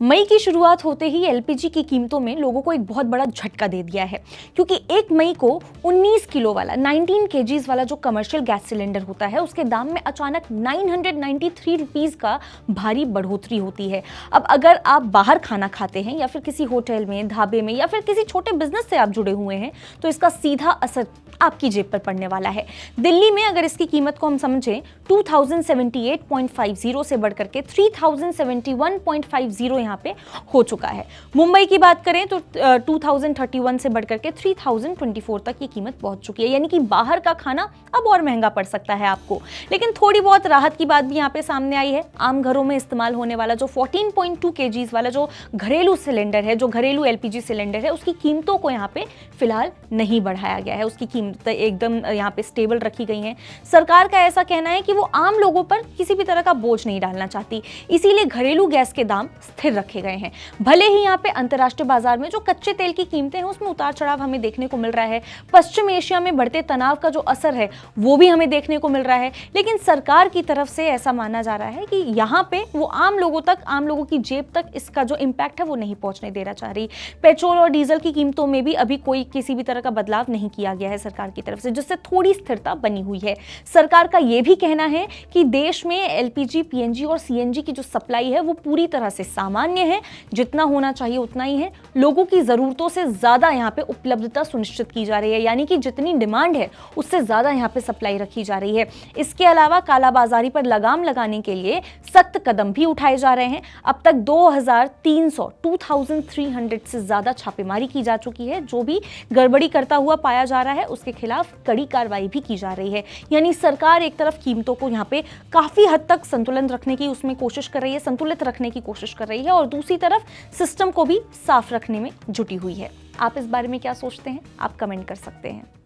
मई की शुरुआत होते ही एलपीजी की कीमतों में लोगों को एक बहुत बड़ा झटका दे दिया है, क्योंकि 1 मई को 19 किलो वाला 19 केजीज वाला जो कमर्शियल गैस सिलेंडर होता है उसके दाम में अचानक 993 रुपीस का भारी बढ़ोतरी होती है। अब अगर आप बाहर खाना खाते हैं या फिर किसी होटल में, ढाबे में या फिर किसी छोटे बिजनेस से आप जुड़े हुए हैं तो इसका सीधा असर आपकी जेब पर पड़ने वाला है। दिल्ली में अगर इसकी कीमत को हम समझें 2078.50 से बढ़कर के 3071.50 यहाँ पे हो चुका है। मुंबई की बात करें तो 2031 से बढ़कर के 3024 तक ये कीमत पहुंच चुकी है, यानी कि बाहर का खाना अब और महंगा पड़ सकता है आपको। लेकिन थोड़ी बहुत राहत की बात भी यहाँ पे सामने आई है। आम घरों में इस्तेमाल होने वाला जो 14.2 केजीज वाला जो घरेलू सिलेंडर है, जो घरेलू एलपीजी सिलेंडर है, उसकी कीमतों को यहाँ पे फिलहाल नहीं बढ़ाया गया है। उसकी कीमतें एकदम यहाँ पे स्टेबल रखी गई हैं। सरकार का ऐसा कहना है कि वो आम लोगों पर किसी भी तरह का बोझ नहीं डालना चाहती, इसीलिए घरेलू गैस के दाम स्थिर रखे गए हैं। भले ही यहाँ पे अंतर्राष्ट्रीय बाजार में जो कच्चे तेल की कीमतें हैं उसमें उतार चढ़ाव हमें देखने को मिल रहा है, पश्चिम एशिया में बढ़ते तनाव का जो असर है वो भी हमें देखने को मिल रहा है, लेकिन सरकार की तरफ से ऐसा माना जा रहा है कि यहाँ पे वो आम लोगों की जेब तक इसका जो इंपैक्ट है वो नहीं पहुंचने देना चाह रही। पेट्रोल और डीजल की कीमतों में भी अभी कोई किसी भी तरह का बदलाव नहीं किया गया है सरकार की तरफ से, जिससे थोड़ी स्थिरता बनी हुई है। सरकार का यह भी कहना है कि देश में एलपीजी, पीएनजी और सीएनजी की जो सप्लाई है वो पूरी तरह से सामान्य है, जितना होना चाहिए उतना ही है। लोगों की जरूरतों से ज्यादा यहाँ पे उपलब्धता सुनिश्चित की जा रही है, यानी कि जितनी डिमांड है उससे ज्यादा यहाँ पे सप्लाई रखी जा रही है। इसके अलावा कालाबाजारी पर लगाम लगाने के लिए सख्त कदम भी उठाए जा रहे हैं। अब तक 2300 से ज्यादा छापेमारी की जा चुकी है। जो भी गड़बड़ी करता हुआ पाया जा रहा है उसके खिलाफ कड़ी कार्रवाई भी की जा रही है। यानी सरकार एक तरफ कीमतों को यहाँ पे काफी हद तक संतुलन रखने की उसमें कोशिश कर रही है, संतुलित रखने की कोशिश कर रही है, और दूसरी तरफ सिस्टम को भी साफ रखने में जुटी हुई है। आप इस बारे में क्या सोचते हैं? आप कमेंट कर सकते हैं।